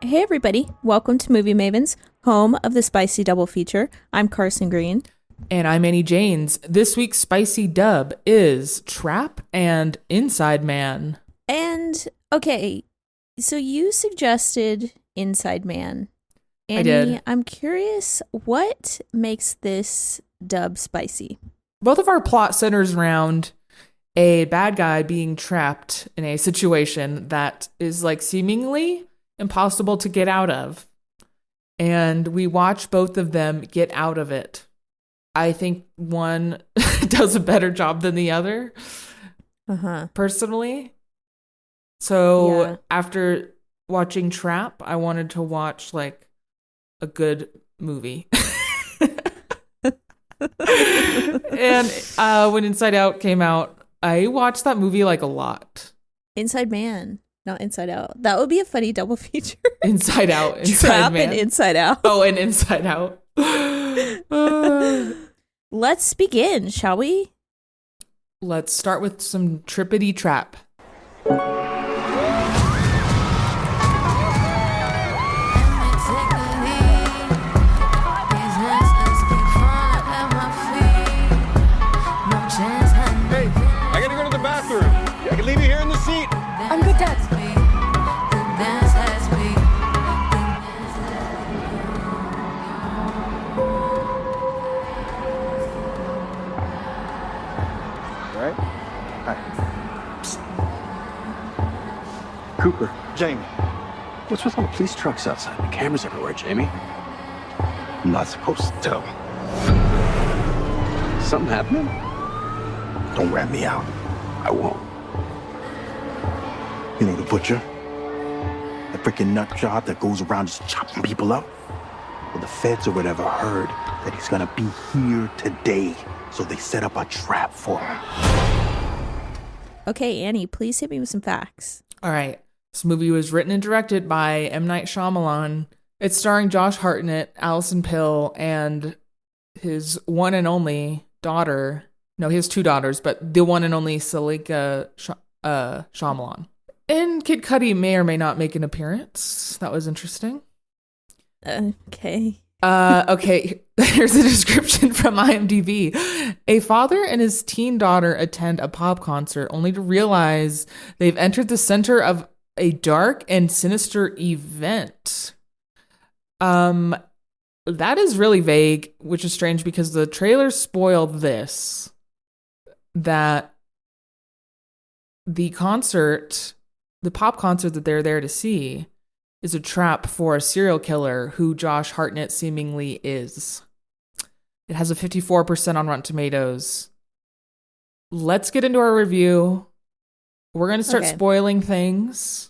Hey everybody, welcome to Movie Mavens, home of the spicy double feature. I'm Carson Green. And I'm Annie Janes. This week's spicy dub is Trap and Inside Man. And okay, so you suggested Inside Man. I Annie, did. I'm curious what makes this dub spicy? Both of our plot centers around a bad guy being trapped in a situation that is like seemingly impossible to get out of. And we watch both of them get out of it. I think one does a better job than the other, personally. So Yeah. after watching Trap, I wanted to watch like a good movie. And when Inside Out came out, I watched that movie like a lot. Inside Man, not Inside Out. That would be a funny double feature. Inside Out, Inside Trap Man. and Inside Out. Oh, and Inside Out. Let's begin, shall we? Let's start with some trippity trap. Hey, I gotta go to the bathroom. I can leave you here in the seat. I'm good, Dad. Right? Hi. Cooper. Jamie, what's with all the police trucks outside? The cameras everywhere, Jamie. I'm not supposed to tell. Something happening? Don't rat me out. I won't. You know the butcher? The freaking nut job that goes around just chopping people up? Well, the feds or whatever heard that he's gonna be here today. So they set up a trap for him. Okay, Annie, please hit me with some facts. All right. This movie was written and directed by M. Night Shyamalan. It's starring Josh Hartnett, Allison Pill, and his one and only daughter. No, he has two daughters, but the one and only Salika Shyamalan. And Kid Cudi may or may not make an appearance. That was interesting. Okay. Okay, here's a description from IMDb. A father and his teen daughter attend a pop concert only to realize they've entered the center of a dark and sinister event. That is really vague, which is strange because the trailer spoiled this, that the concert, the pop concert that they're there to see, is a trap for a serial killer who Josh Hartnett seemingly is. It has a 54% on Rotten Tomatoes. Let's get into our review. We're going to start spoiling things.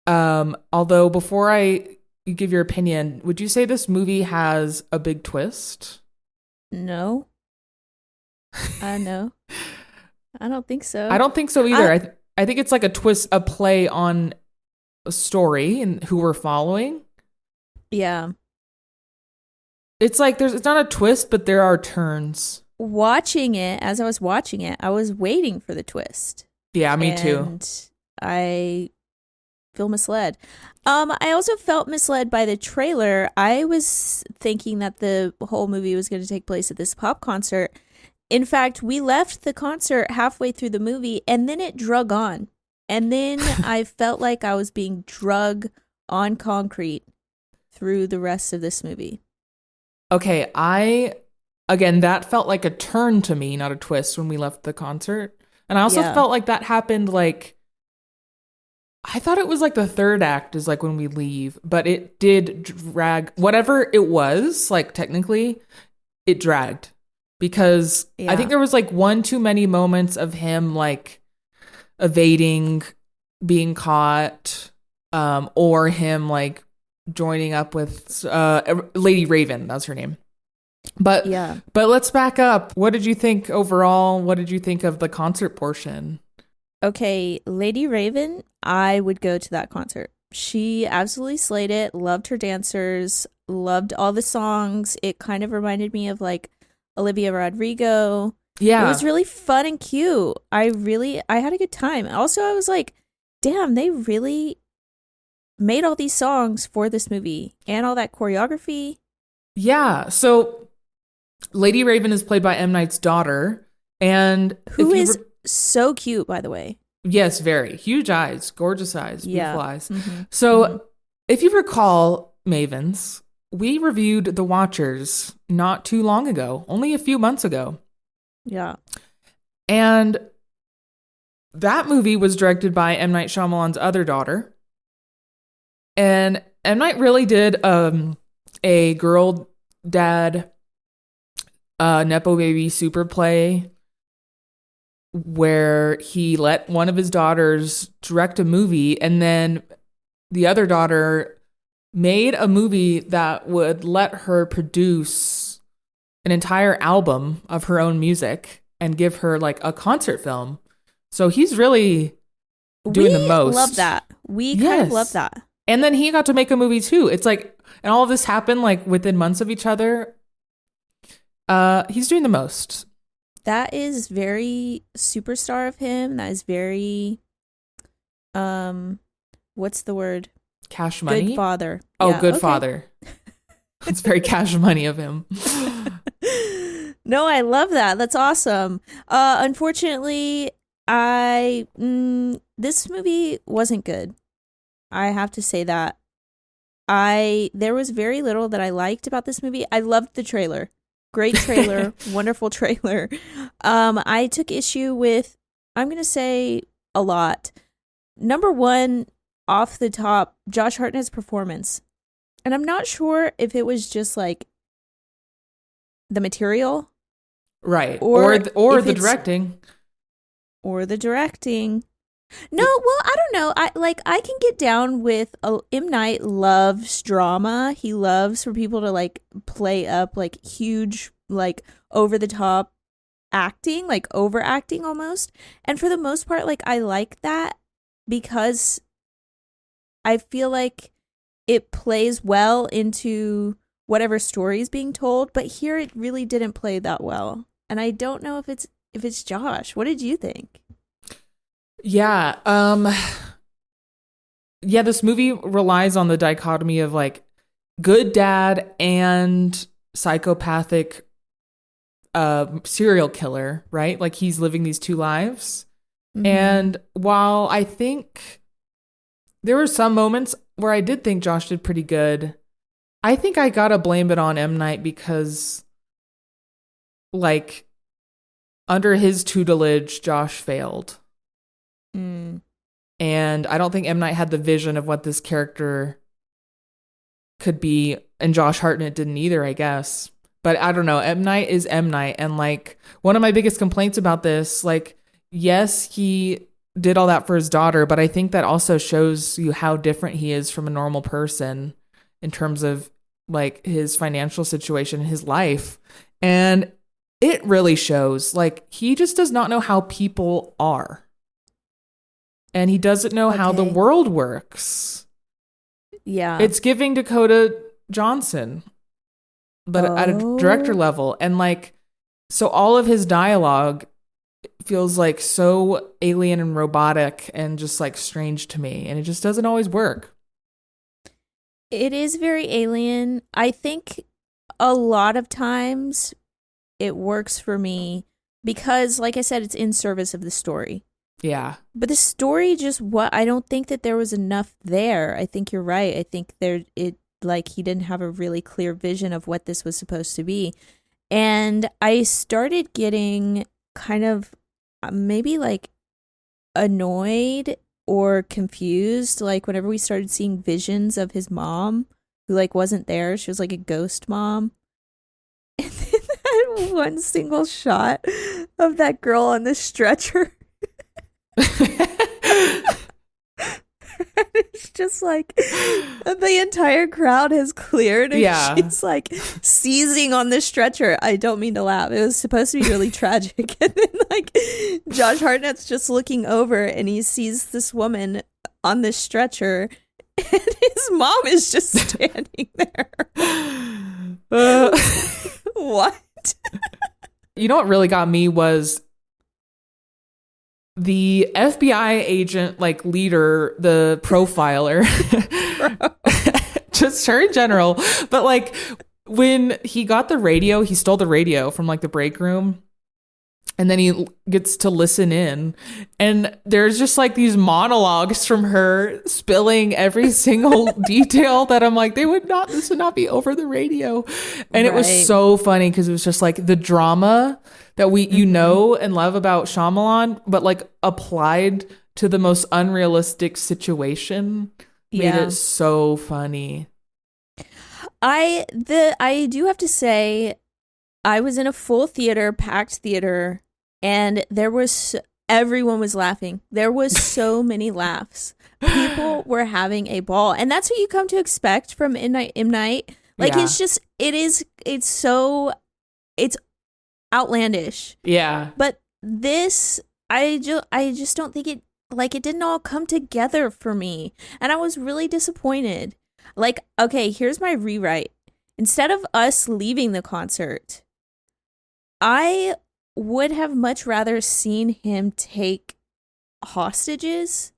Although before you give your opinion, would you say this movie has a big twist? No. No. I don't think so. I don't think so either. I think it's like a twist, a play on a story and who we're following. Yeah. It's like it's not a twist, but there are turns. Watching it, as I was watching it, I was waiting for the twist. Yeah, me too. And I feel misled. I also felt misled by the trailer. I was thinking that the whole movie was going to take place at this pop concert. In fact, we left the concert halfway through the movie and then it drug on. And then I felt like I was being drug on concrete through the rest of this movie. Okay, again, that felt like a turn to me, not a twist when we left the concert. And I also felt like that happened like, I thought it was like the third act is like when we leave, but it did drag, whatever it was, like technically, it dragged. Because I think there was like one too many moments of him like evading being caught, or him like joining up with Lady Raven, that's her name. But let's back up. What did you think overall? What did you think of the concert portion? Okay, Lady Raven, I would go to that concert. She absolutely slayed it, loved her dancers, loved all the songs. It kind of reminded me of like Olivia Rodrigo. Yeah. It was really fun and cute. I had a good time. Also, I was like, damn, they really made all these songs for this movie and all that choreography. Yeah. So Lady Raven is played by M. Night's daughter. And who is so cute, by the way. Yes, very. Huge eyes, gorgeous eyes, beautiful eyes. Mm-hmm. So if you recall, Mavens, we reviewed The Watchers not too long ago, only a few months ago. Yeah. And that movie was directed by M. Night Shyamalan's other daughter. And M. Night really did a girl dad nepo baby super play where he let one of his daughters direct a movie, and then the other daughter made a movie that would let her produce an entire album of her own music and give her like a concert film. So he's really doing the most. We love that. We kind of love that. And then he got to make a movie too. It's like, and all of this happened like within months of each other. He's doing the most. That is very superstar of him. That is very, what's the word? Cash money? Good father. Oh, yeah, good father. It's very cash money of him. No, I love that. That's awesome. Unfortunately, this movie wasn't good. I have to say that. There was very little that I liked about this movie. I loved the trailer. Great trailer, wonderful trailer. I took issue with, I'm going to say a lot. Number one, off the top, Josh Hartnett's performance. And I'm not sure if it was just like the material. Right. Or the directing. Or the directing. No, well, I don't know. I can get down with M. Night loves drama. He loves for people to like play up like huge, like over the top acting, like overacting almost. And for the most part, like I like that because I feel like it plays well into whatever story is being told. But here it really didn't play that well. And I don't know if it's Josh. What did you think? Yeah. Yeah, this movie relies on the dichotomy of like good dad and psychopathic serial killer, right? Like he's living these two lives. Mm-hmm. And while I think there were some moments where I did think Josh did pretty good, I think I gotta blame it on M. Night because like under his tutelage, Josh failed. Mm. And I don't think M. Night had the vision of what this character could be. And Josh Hartnett didn't either, I guess. But I don't know. M. Night is M. Night. And like one of my biggest complaints about this, like, yes, he did all that for his daughter, but I think that also shows you how different he is from a normal person in terms of like his financial situation, his life. And it really shows like he just does not know how people are. And he doesn't know how the world works. Yeah. It's giving Dakota Johnson, but at a director level. And like, so all of his dialogue feels like so alien and robotic and just like strange to me. And it just doesn't always work. It is very alien. I think a lot of times it works for me because, like I said, it's in service of the story. Yeah. But the story I don't think that there was enough there. I think you're right. I think he didn't have a really clear vision of what this was supposed to be. And I started getting kind of maybe like annoyed or confused, like whenever we started seeing visions of his mom who like wasn't there. She was like a ghost mom. And then that one single shot of that girl on the stretcher. It's just like the entire crowd has cleared and she's like seizing on the stretcher. I don't mean to laugh. It was supposed to be really tragic. And then like Josh Hartnett's just looking over and he sees this woman on the stretcher and his mom is just standing there. What? You know what really got me was the FBI agent, like leader, the profiler, just her in general. But like when he got the radio, he stole the radio from like the break room. And then he gets to listen in, and there's just like these monologues from her spilling every single detail that I'm like, this would not be over the radio. And it was so funny because it was just like the drama that you know and love about Shyamalan, but like applied to the most unrealistic situation made it so funny. I do have to say, I was in a full theater, packed theater, and everyone was laughing. There was so many laughs. People were having a ball, and that's what you come to expect from M. Night. Like it's outlandish. Yeah. But this, I just don't think it didn't all come together for me, and I was really disappointed. Like, okay, here's my rewrite. Instead of us leaving the concert, I would have much rather seen him take hostages.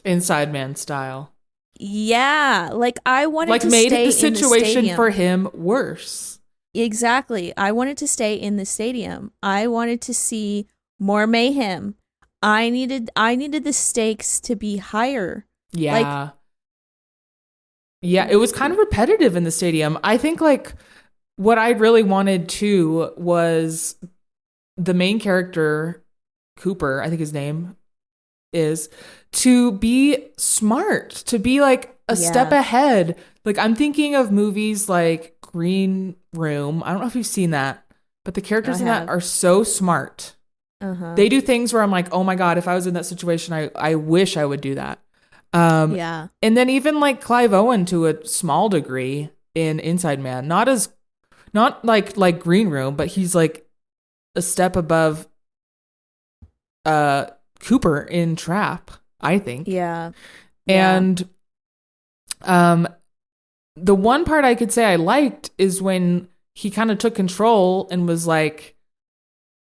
Inside Man style. Yeah. Like, I wanted to made stay the situation in the for him worse. Exactly. I wanted to stay in the stadium. I wanted to see more mayhem. I needed the stakes to be higher. Yeah. Yeah, it was kind of repetitive in the stadium. I think like what I really wanted too was the main character, Cooper, I think his name is, to be smart, to be like a step ahead. Like I'm thinking of movies like Green Room. I don't know if you've seen that, but the characters in that are so smart. They do things where I'm like, oh my God, if I was in that situation, I wish I would do that. And then even like Clive Owen to a small degree in Inside Man, not like Green Room, but he's like a step above Cooper in Trap, I think. Yeah. And the one part I could say I liked is when he kind of took control and was like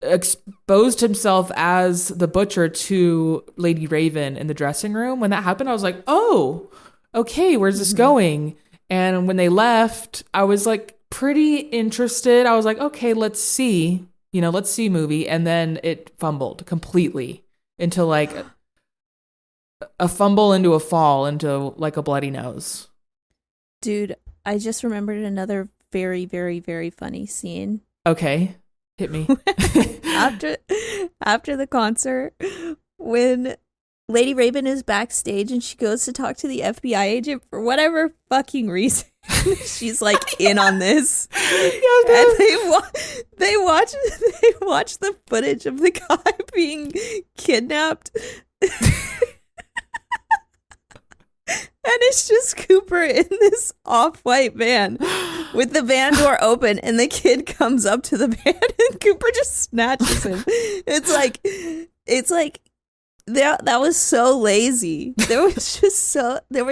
exposed himself as the butcher to Lady Raven in the dressing room. When that happened, I was like, oh, okay, where's this going? And when they left, I was like pretty interested. I was like, okay, let's see movie. And then it fumbled completely into like a fumble into a fall into like a bloody nose. Dude, I just remembered another very, very, very funny scene. Okay. Hit me. after the concert, when Lady Raven is backstage and she goes to talk to the FBI agent for whatever fucking reason, she's like in on this. And they watch the footage of the guy being kidnapped. And it's just Cooper in this off-white van with the van door open, and the kid comes up to the van and Cooper just snatches him. It's like that was so lazy. There was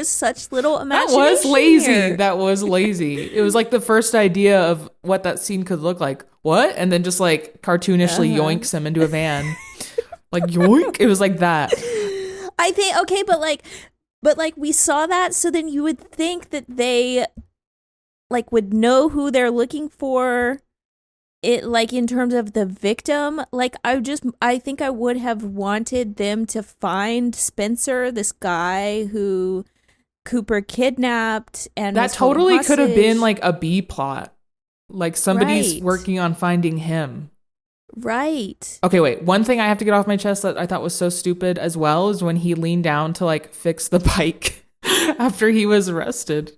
such little imagination. That was lazy. Here. That was lazy. It was like the first idea of what that scene could look like. What? And then just like cartoonishly yoinks him into a van. Like yoink. It was like that. I think okay, but we saw that, so then you would think that they like would know who they're looking for. It like in terms of the victim, like I think I would have wanted them to find Spencer, this guy who Cooper kidnapped, and that totally could have been like a B plot. Like somebody's working on finding him. Right. Okay, wait. One thing I have to get off my chest that I thought was so stupid as well is when he leaned down to like fix the bike after he was arrested.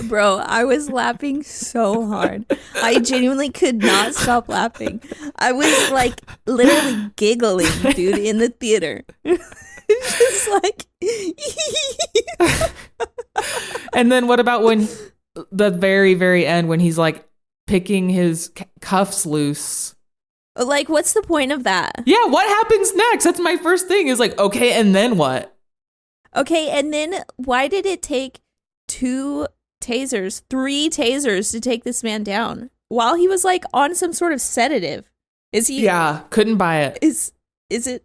Bro, I was laughing so hard. I genuinely could not stop laughing. I was like literally giggling, dude, in the theater. Just like. And then what about when the very, very end when he's like picking his cuffs loose? Like, what's the point of that? Yeah, what happens next? That's my first thing is like, okay, and then what? Okay, and then why did it take 3 tasers to take this man down while he was like on some sort of sedative? Is he? Yeah, couldn't buy it. Is it?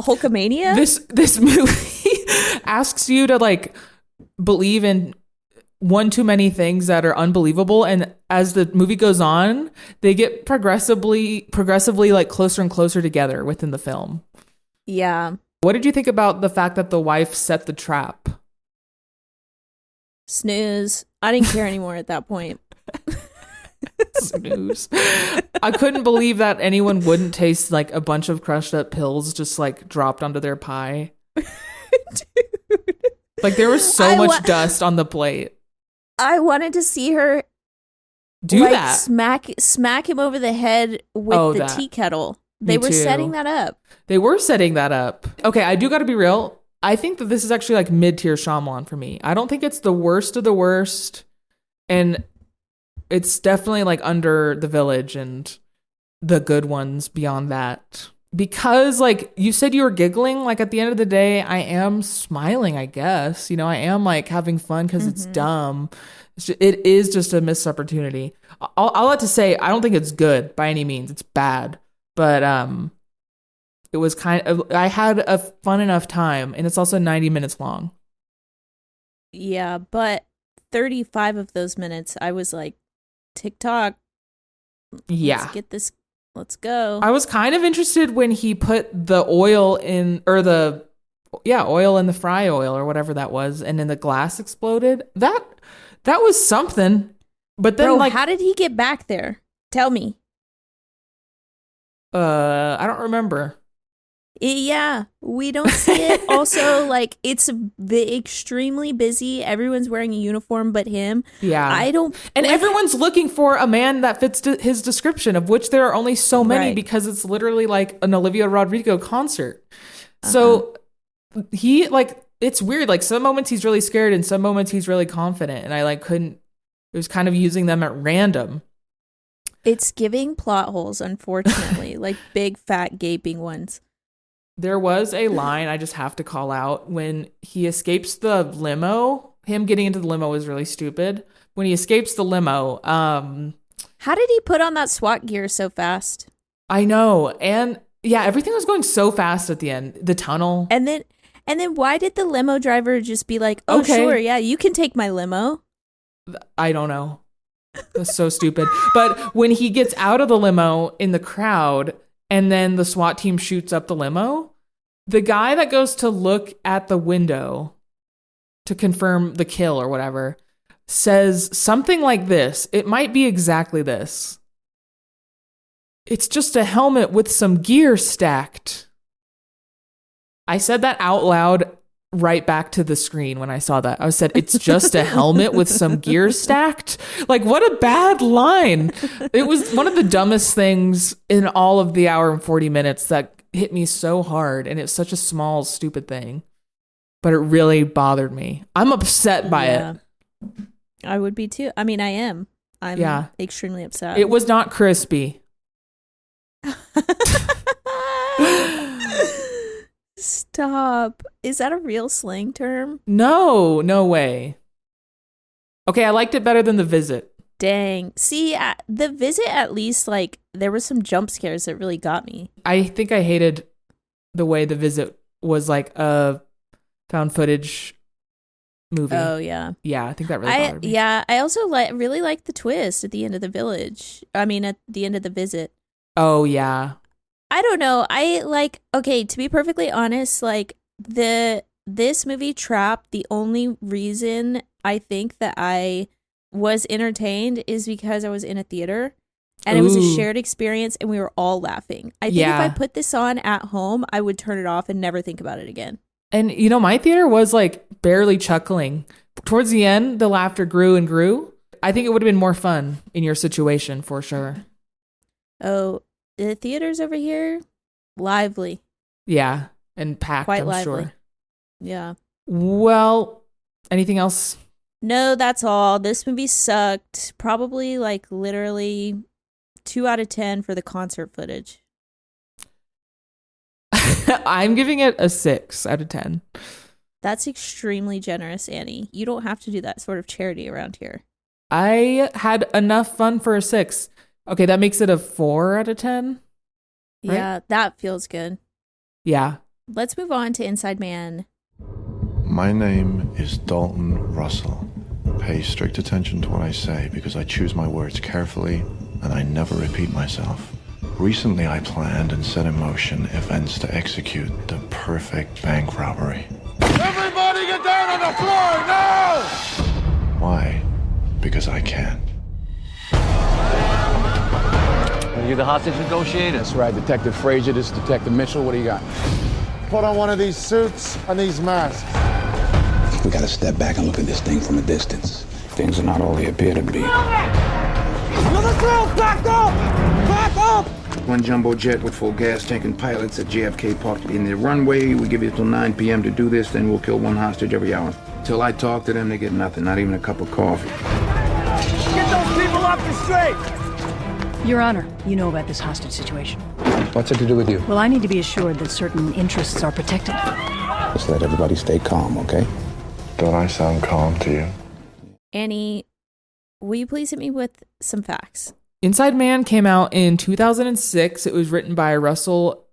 Hulkamania? This movie asks you to like believe in one too many things that are unbelievable, and as the movie goes on, they get progressively like closer and closer together within the film. Yeah. What did you think about the fact that the wife set the trap? Snooze. I didn't care anymore at that point. Snooze. I couldn't believe that anyone wouldn't taste like a bunch of crushed up pills just like dropped onto their pie. Dude. Like there was so much dust on the plate. I wanted to see her do like, that. Smack him over the head with the tea kettle. They were setting that up. They were setting that up. Okay, I do got to be real. I think that this is actually like mid-tier Shyamalan for me. I don't think it's the worst of the worst. And it's definitely like under The Village and the good ones beyond that. Because like you said you were giggling, like at the end of the day, I am smiling, I guess. You know, I am like having fun because it's dumb. It is just a missed opportunity. I'll have to say, I don't think it's good by any means. It's bad. But it was I had a fun enough time, and it's also 90 minutes long. Yeah, but 35 of those minutes, I was like, TikTok. Let's get this. Let's go. I was kind of interested when he put the oil in, or oil in the fry oil or whatever that was, and then the glass exploded. That was something. But then, Bro, how did he get back there? Tell me. I don't remember. Yeah, we don't see it. Also, like, it's extremely busy. Everyone's wearing a uniform but him. Yeah. And everyone's looking for a man that fits his description, of which there are only so many because it's literally like an Olivia Rodrigo concert. So he, like, it's weird. Like, some moments he's really scared and some moments he's really confident. And I, like, it was kind of using them at random. It's giving plot holes, unfortunately, like big, fat, gaping ones. There was a line I just have to call out when he escapes the limo. Him getting into the limo was really stupid. When he escapes the limo, how did he put on that SWAT gear so fast? I know. And yeah, everything was going so fast at the end. The tunnel. And then why did the limo driver just be like, "Oh, okay, sure, yeah, you can take my limo"? I don't know. That's so stupid. But when he gets out of the limo in the crowd, and then the SWAT team shoots up the limo, the guy that goes to look at the window to confirm the kill or whatever says something like this. It might be exactly this. "It's just a helmet with some gear stacked." I said that out loud right back to the screen when I saw that. I said, "It's just a helmet with some gear stacked." Like, what a bad line. It was one of the dumbest things in all of the hour and 40 minutes that hit me so hard. And it's such a small, stupid thing. But it really bothered me. I'm upset by it. I would be too. I mean, I am. I'm extremely upset. It was not crispy. Stop. Is that a real slang term? No way. Okay, I liked it better than The Visit. Dang. See, The Visit, at least, like, there were some jump scares that really got me. I think I hated the way The Visit was like a found footage movie. Oh, yeah. Yeah, I think that really bothered me. Yeah, I also really liked the twist at the end of The Village. I mean, at the end of The Visit. Oh, yeah. I don't know. To be perfectly honest, like, this movie Trap, the only reason I think that I was entertained is because I was in a theater and it was a shared experience and we were all laughing. I think if I put this on at home, I would turn it off and never think about it again. And, you know, my theater was like barely chuckling. Towards the end, the laughter grew and grew. I think it would have been more fun in your situation for sure. Oh, the theaters over here, lively. Yeah, and packed, quite I'm lively. sure. Yeah. Well, anything else? No, that's all. This movie sucked. Probably like literally 2 out of 10 for the concert footage. I'm giving it a 6 out of 10. That's extremely generous, Annie. You don't have to do that sort of charity around here. I had enough fun for a 6. Okay, that makes it a 4 out of 10. Right? Yeah, that feels good. Yeah. Let's move on to Inside Man. My name is Dalton Russell. Pay strict attention to what I say because I choose my words carefully and I never repeat myself. Recently, I planned and set in motion events to execute the perfect bank robbery. Everybody get down on the floor now! Why? Because I can. You're the hostage negotiator. That's right, Detective Frazier. This is Detective Mitchell. What do you got? Put on one of these suits and these masks. We gotta step back and look at this thing from a distance. Things are not all they appear to be. Back up! Back up! One jumbo jet with full gas tank and pilots at JFK parked in the runway. We give you till 9 p.m. to do this, then we'll kill one hostage every hour. Till I talk to them, they get nothing, not even a cup of coffee. Get those people off the street! Your Honor, you know about this hostage situation. What's it to do with you? Well, I need to be assured that certain interests are protected. Just let everybody stay calm, okay? Don't I sound calm to you? Annie, will you please hit me with some facts? Inside Man came out in 2006. It was written by Russell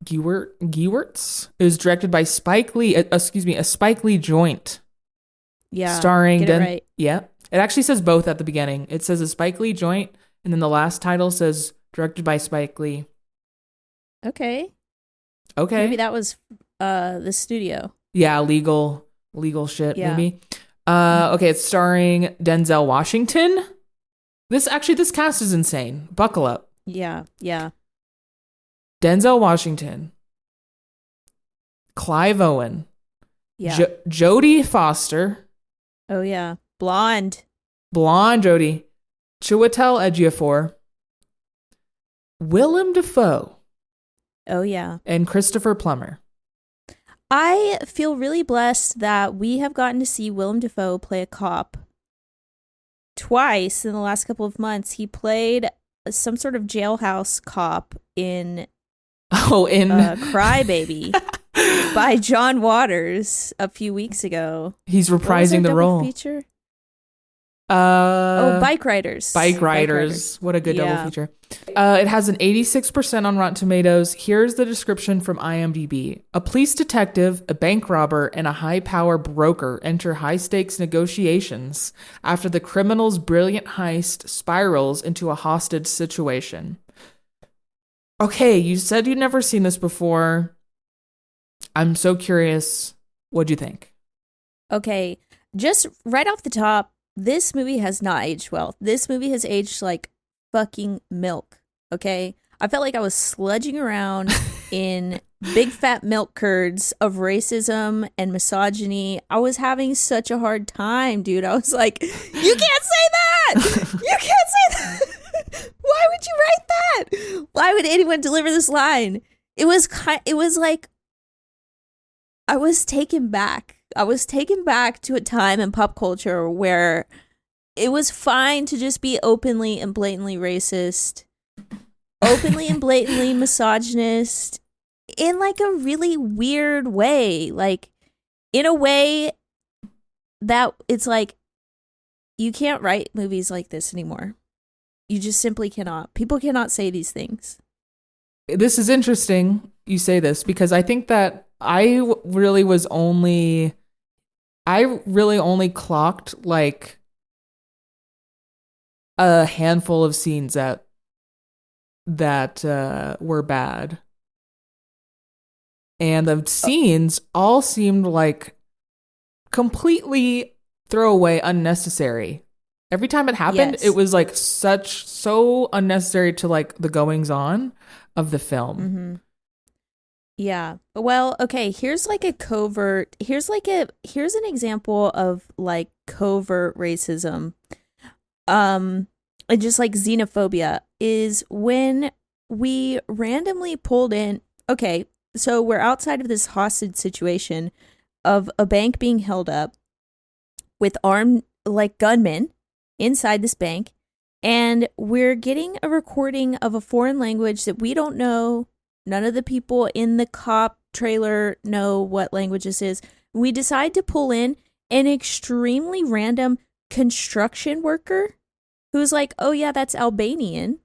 Gewertz. It was directed by Spike Lee. A Spike Lee joint. Yeah, starring get it right. Yeah, it actually says both at the beginning. It says a Spike Lee joint, and then the last title says directed by Spike Lee. Okay. Maybe that was the studio. Yeah, legal shit. Yeah. Maybe. Okay, it's starring Denzel Washington. This cast is insane. Buckle up. Yeah. Denzel Washington, Clive Owen, Yeah. Jodie Foster. Oh yeah. Blonde Jodie, Chiwetel Ejiofor, Willem Dafoe, Oh yeah. and Christopher Plummer. I feel really blessed that we have gotten to see Willem Dafoe play a cop twice in the last couple of months. He played some sort of jailhouse cop in Crybaby by John Waters a few weeks ago. He's reprising the role. Feature? Bike Riders. Bike Riders. What a good double feature. It has an 86% on Rotten Tomatoes. Here's the description from IMDb. A police detective, a bank robber, and a high-power broker enter high-stakes negotiations after the criminal's brilliant heist spirals into a hostage situation. Okay, you said you'd never seen this before. I'm so curious. What'd you think? Okay, just right off the top, this movie has not aged well. This movie has aged like fucking milk, okay? I felt like I was sludging around in big fat milk curds of racism and misogyny. I was having such a hard time, dude. I was like, you can't say that! You can't say that! Why would you write that? Why would anyone deliver this line? It was like I was taken back. I was taken back to a time in pop culture where it was fine to just be openly and blatantly racist, openly and blatantly misogynist in like a really weird way. Like in a way that it's like, you can't write movies like this anymore. You just simply cannot. People cannot say these things. This is interesting you say this because I think that I really only clocked like a handful of scenes that were bad. And the scenes all seemed like completely throwaway, unnecessary. Every time it happened, Yes. It was like so unnecessary to like the goings on of the film. Mm-hmm. Yeah. Well, okay, here's an example of like covert racism. And just like xenophobia is when we randomly pulled in. Okay, so we're outside of this hostage situation of a bank being held up with armed like gunmen inside this bank, and we're getting a recording of a foreign language that we don't know. None of the people in the cop trailer know what language this is. We decide to pull in an extremely random construction worker who's like, oh yeah, that's Albanian.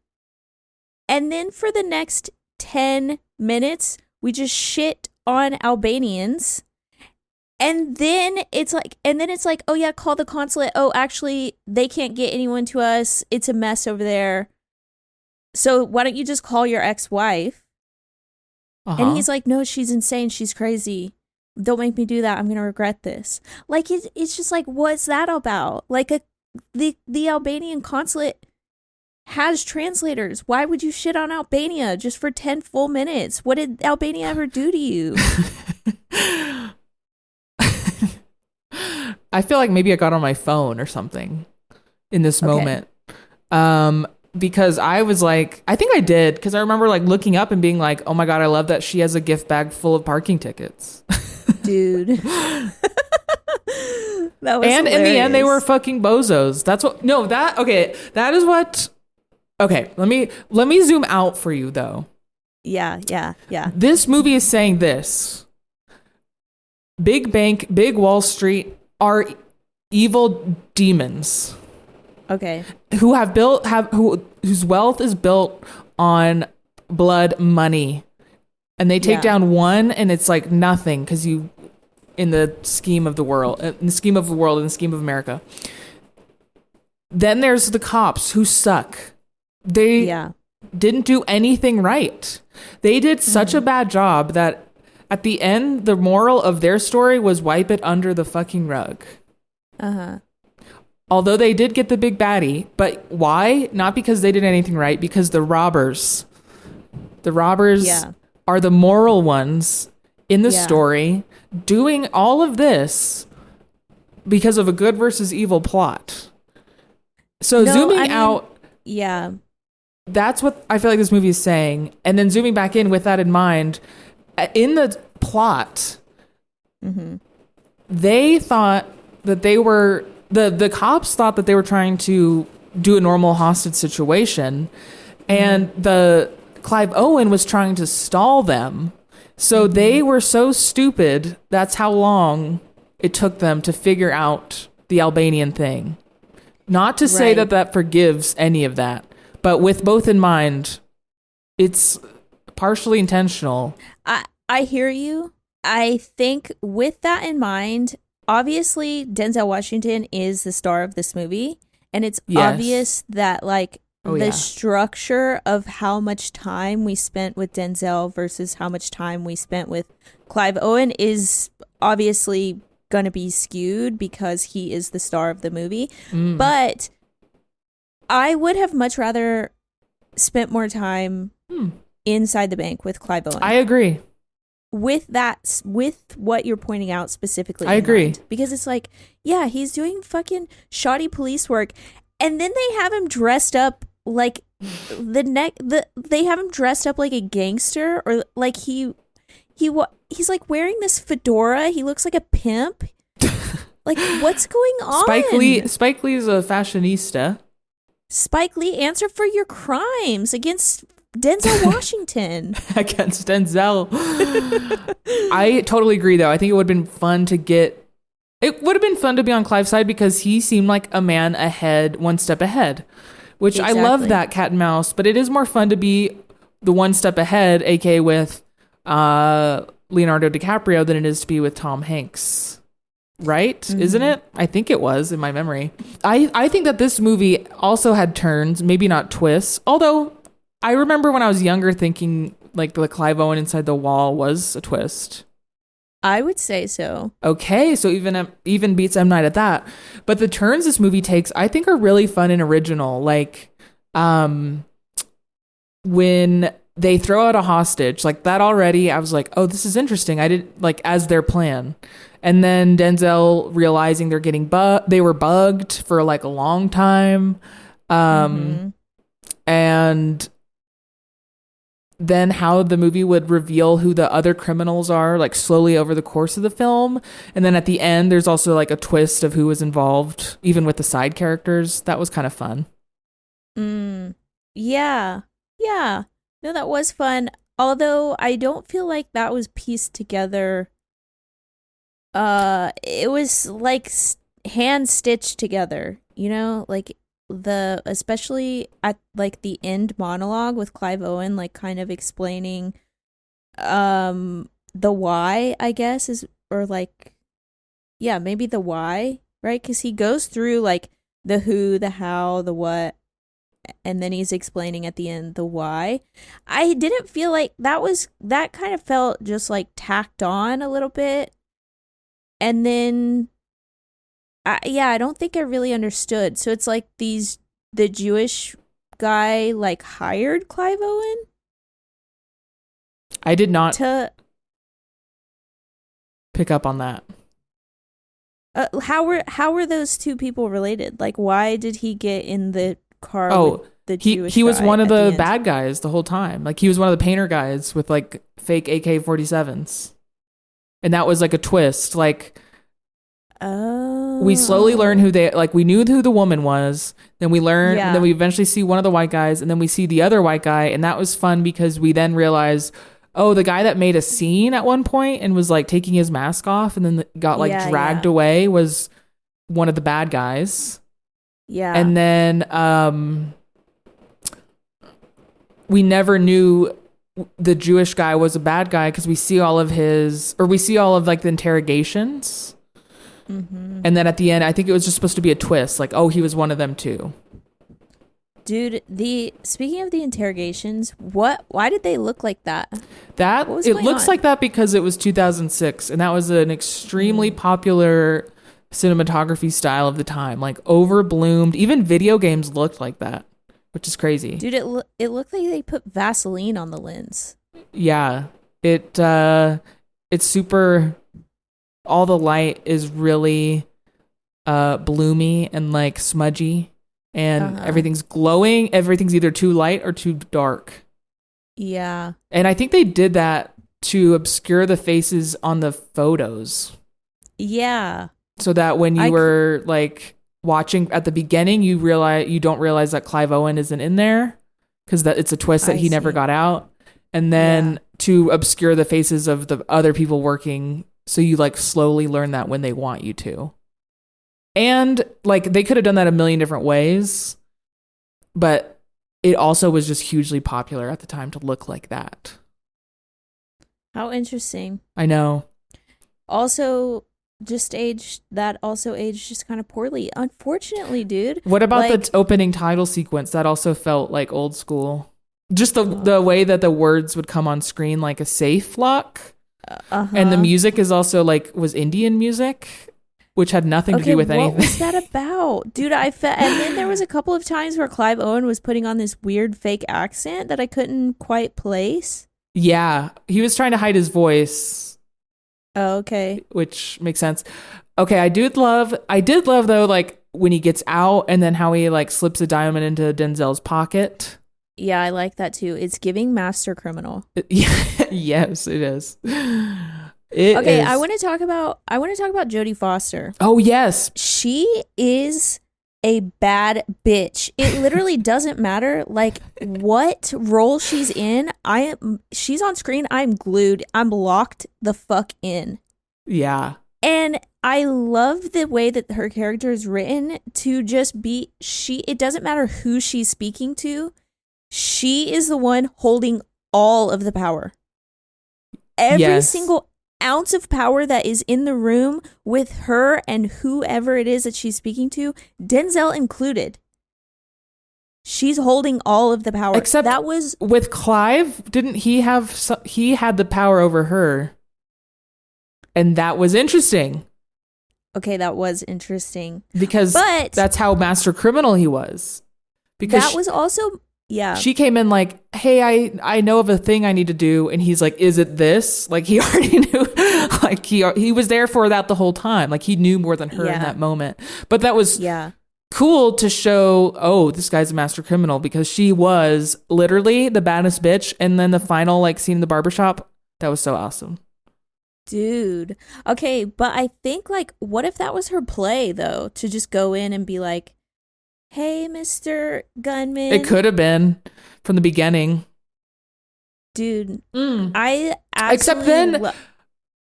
And then for the next 10 minutes, we just shit on Albanians. And then it's like, oh yeah, call the consulate. Oh, actually, they can't get anyone to us. It's a mess over there. So why don't you just call your ex-wife? And he's like, no, she's insane. She's crazy. Don't make me do that. I'm going to regret this. Like, it's just like, what's that about? Like, the Albanian consulate has translators. Why would you shit on Albania just for 10 full minutes? What did Albania ever do to you? I feel like maybe I got on my phone or something in this moment. Because I was like, I think I did, because I remember like looking up and being like, oh my God, I love that she has a gift bag full of parking tickets. Dude. That was and hilarious. In the end, they were fucking bozos. That's what, no, that, okay, that is what, okay, let me zoom out for you though. Yeah. This movie is saying this. Big bank, big Wall Street are evil demons. Okay. Whose wealth is built on blood money. And they take down one and it's like nothing because you, in the scheme of the world, in the scheme of America. Then there's the cops who suck. They didn't do anything right. They did such a bad job that at the end, the moral of their story was wipe it under the fucking rug. Although they did get the big baddie, but why? Not because they did anything right, because the robbers are the moral ones in the story, doing all of this because of a good versus evil plot. So zooming out, that's what I feel like this movie is saying. And then zooming back in with that in mind, in the plot, they thought that they were, the cops thought that they were trying to do a normal hostage situation, and the Clive Owen was trying to stall them. So they were so stupid. That's how long it took them to figure out the Albanian thing. Not to say that forgives any of that, but with both in mind, it's partially intentional. I hear you. I think with that in mind, obviously Denzel Washington is the star of this movie, and it's obvious that like the structure of how much time we spent with Denzel versus how much time we spent with Clive Owen is obviously going to be skewed because he is the star of the movie. But I would have much rather spent more time inside the bank with Clive Owen. I agree. With what you're pointing out specifically. I agree. Mind. Because it's like, yeah, he's doing fucking shoddy police work. And then they have him dressed up like they have him dressed up like a gangster, or like he's like wearing this fedora. He looks like a pimp. Like, what's going on? Spike Lee is a fashionista. Spike Lee, answer for your crimes against Denzel Washington. Against Denzel. I totally agree, though. I think it would have been fun to be on Clive's side because he seemed like a man ahead, one step ahead, which I love that cat and mouse, but it is more fun to be the one step ahead, aka with Leonardo DiCaprio, than it is to be with Tom Hanks. Right? Isn't it? I think it was in my memory. I think that this movie also had turns, maybe not twists, although I remember when I was younger thinking like the Clive Owen inside the wall was a twist. I would say so. Okay, so even beats M. Night at that. But the turns this movie takes, I think, are really fun and original. Like, when they throw out a hostage, like that already, I was like, oh, this is interesting. I did like as their plan. And then Denzel realizing they're getting they were bugged for like a long time. And then how the movie would reveal who the other criminals are, like slowly over the course of the film. And then at the end, there's also like a twist of who was involved, even with the side characters. That was kind of fun. Yeah. No, that was fun. Although I don't feel like that was pieced together. It was like hand stitched together, you know, like especially at like the end monologue with Clive Owen, like kind of explaining the why, I guess, is, or like, yeah, maybe the why, right? Because he goes through like the who, the how, the what, and then he's explaining at the end the why. I didn't feel like that kind of felt just like tacked on a little bit. And then, I don't think I really understood. So it's like the Jewish guy like hired Clive Owen I did not to. pick up on that. How were those two people related? Like, why did he get in the car with the Jewish he was guy one of at the end? bad guys the whole time. Like he was one of the painter guys with like fake AK-47s. And that was like a twist. Like we slowly learn who they like. We knew who the woman was. Then we learned, and then we eventually see one of the white guys, and then we see the other white guy, and that was fun because we then realized, oh, the guy that made a scene at one point and was like taking his mask off, and then got like dragged away was one of the bad guys. Yeah, and then we never knew the Jewish guy was a bad guy because we see all of like the interrogations. Mm-hmm. And then at the end, I think it was just supposed to be a twist. Like, oh, he was one of them too. Dude, speaking of the interrogations, why did they look like that? It looks like that because it was 2006 and that was an extremely popular cinematography style of the time. Like overbloomed, even video games looked like that, which is crazy. Dude, it looked like they put Vaseline on the lens. Yeah. It's super, all the light is really bloomy and like smudgy. And everything's glowing. Everything's either too light or too dark. Yeah. And I think they did that to obscure the faces on the photos. Yeah. So that when you were like watching at the beginning, you don't realize that Clive Owen isn't in there because it's a twist that he never got out. And then to obscure the faces of the other people working, so you like slowly learn that when they want you to. And like they could have done that a million different ways, but it also was just hugely popular at the time to look like that. How interesting. I know. Also aged just kind of poorly. Unfortunately, dude. What about the opening title sequence? That also felt like old school. Just the way that the words would come on screen like a safe lock. And the music is also was Indian music, which had nothing to do with anything. What was that about? Dude, and then there was a couple of times where Clive Owen was putting on this weird fake accent that I couldn't quite place. Yeah, he was trying to hide his voice. Oh, okay. Which makes sense. Okay, I did love though, like when he gets out and then how he like slips a diamond into Denzel's pocket. Yeah, I like that too. It's giving Master Criminal. Yes, it is. Okay, I want to talk about Jodie Foster. Oh, yes. She is a bad bitch. It literally doesn't matter like what role she's in. She's on screen, I'm glued. I'm locked the fuck in. Yeah. And I love the way that her character is written to just be it doesn't matter who she's speaking to. She is the one holding all of the power. Every single ounce of power that is in the room with her and whoever it is that she's speaking to, Denzel included. She's holding all of the power. Except that was with Clive. Didn't he he had the power over her? And that was interesting. Okay, that was interesting. But that's how Master Criminal he was. Because that was also... Yeah. She came in like, hey, I know of a thing I need to do. And he's like, is it this? Like he already knew, like he was there for that the whole time. Like he knew more than her in that moment. But that was cool to show, oh, this guy's a master criminal, because she was literally the baddest bitch. And then the final like scene in the barbershop, that was so awesome. Dude. Okay. But I think like, what if that was her play though? To just go in and be like, hey, Mr. Gunman. It could have been from the beginning. Dude, I absolutely... Except then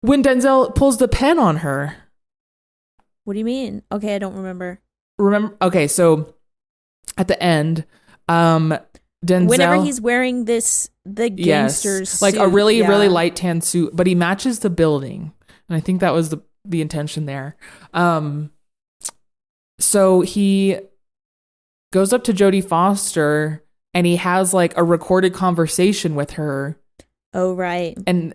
when Denzel pulls the pen on her. What do you mean? Okay, I don't remember. Okay, so at the end, Denzel, whenever he's wearing the gangster suit, like a really really light tan suit, but he matches the building, and I think that was the intention there. So he goes up to Jodie Foster and he has like a recorded conversation with her. Oh right. And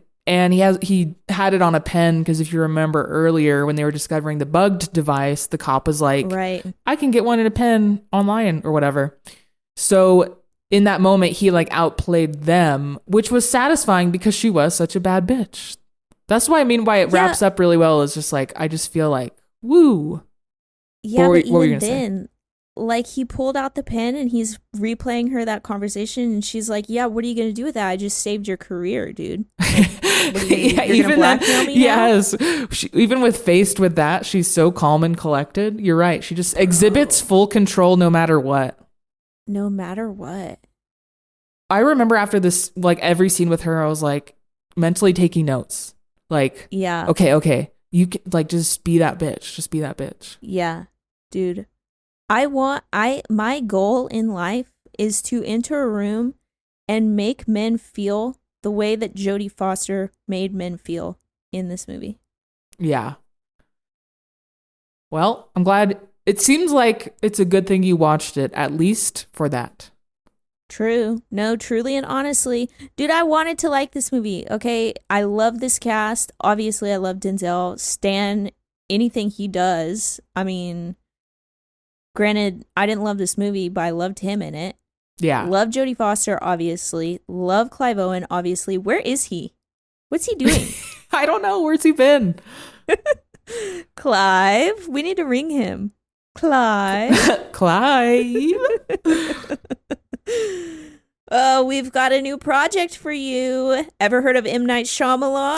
he had it on a pen because if you remember earlier when they were discovering the bugged device, the cop was like, right, I can get one in a pen online or whatever. So in that moment, he like outplayed them, which was satisfying because she was such a bad bitch. That's why why it wraps up really well is just like, I just feel like, woo. Yeah, but even then, like he pulled out the pen and he's replaying her that conversation and she's like, yeah, what are you going to do with that? I just saved your career, dude. Like, what are you gonna do? You're gonna blackmail me now? Yes. Even faced with that, she's so calm and collected. You're right. She just exhibits full control no matter what. No matter what. I remember after this, like every scene with her, I was like mentally taking notes. Like, yeah, okay. You can like just be that bitch. Just be that bitch. Yeah, dude. My goal in life is to enter a room and make men feel the way that Jodie Foster made men feel in this movie. Yeah. Well, I'm glad. It seems like it's a good thing you watched it, at least for that. True. No, truly and honestly. Dude, I wanted to like this movie, okay? I love this cast. Obviously, I love Denzel. Stan, anything he does. I mean, granted, I didn't love this movie, but I loved him in it. Yeah. Love Jodie Foster, obviously. Love Clive Owen, obviously. Where is he? What's he doing? I don't know. Where's he been? Clive, we need to ring him. Clive. Clive. We've got a new project for you. Ever heard of M. Night Shyamalan?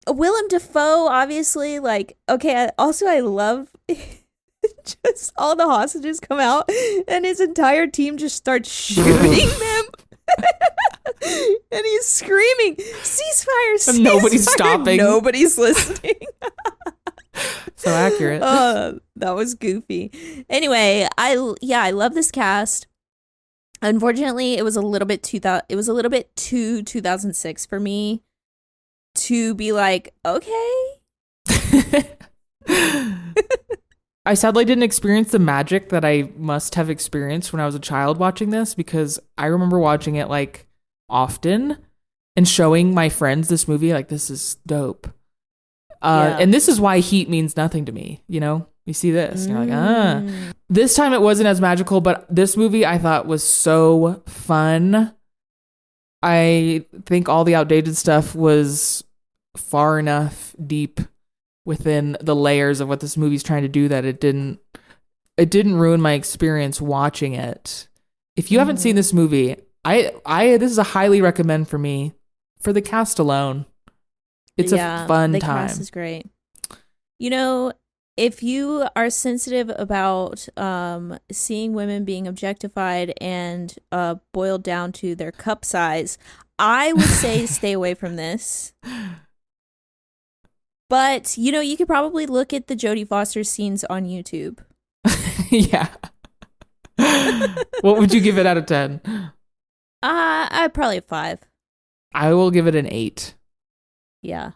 Willem Dafoe, obviously, like, okay, I love just all the hostages come out and his entire team just starts shooting them. And he's screaming, ceasefire, nobody's stopping. Nobody's listening. So accurate. That was goofy. Anyway, I love this cast. Unfortunately, it was a little bit too 2006 for me to be like, okay. I sadly didn't experience the magic that I must have experienced when I was a child watching this, because I remember watching it like often and showing my friends this movie like, this is dope. And this is why Heat means nothing to me. You know, you see this and you're like, This time it wasn't as magical, but this movie I thought was so fun. I think all the outdated stuff was far enough deep within the layers of what this movie's trying to do that it didn't ruin my experience watching it. If you haven't seen this movie, this is a highly recommend for me for the cast alone. It's a fun time. The cast is great. You know, if you are sensitive about seeing women being objectified and boiled down to their cup size, I would say stay away from this. But, you know, you could probably look at the Jodie Foster scenes on YouTube. Yeah. What would you give it out of 10? I'd probably a 5. I will give it an 8. Yeah.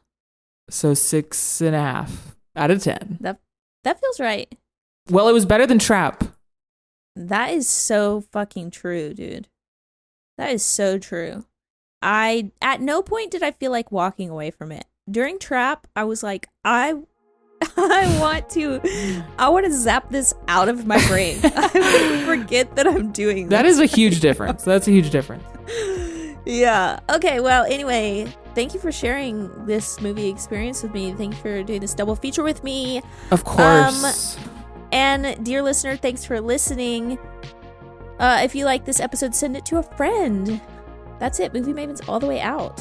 So 6.5 out of 10. That feels right. Well, it was better than Trap. That is so fucking true, dude. That is so true. At no point did I feel like walking away from it. During Trap, I was like, I want to zap this out of my brain. I forget that I'm doing this. That is a huge difference. That's a huge difference. Yeah. Okay, well, anyway, thank you for sharing this movie experience with me. Thank you for doing this double feature with me. Of course. And dear listener, thanks for listening. If you like this episode, send it to a friend. That's it. Movie Mavens all the way out.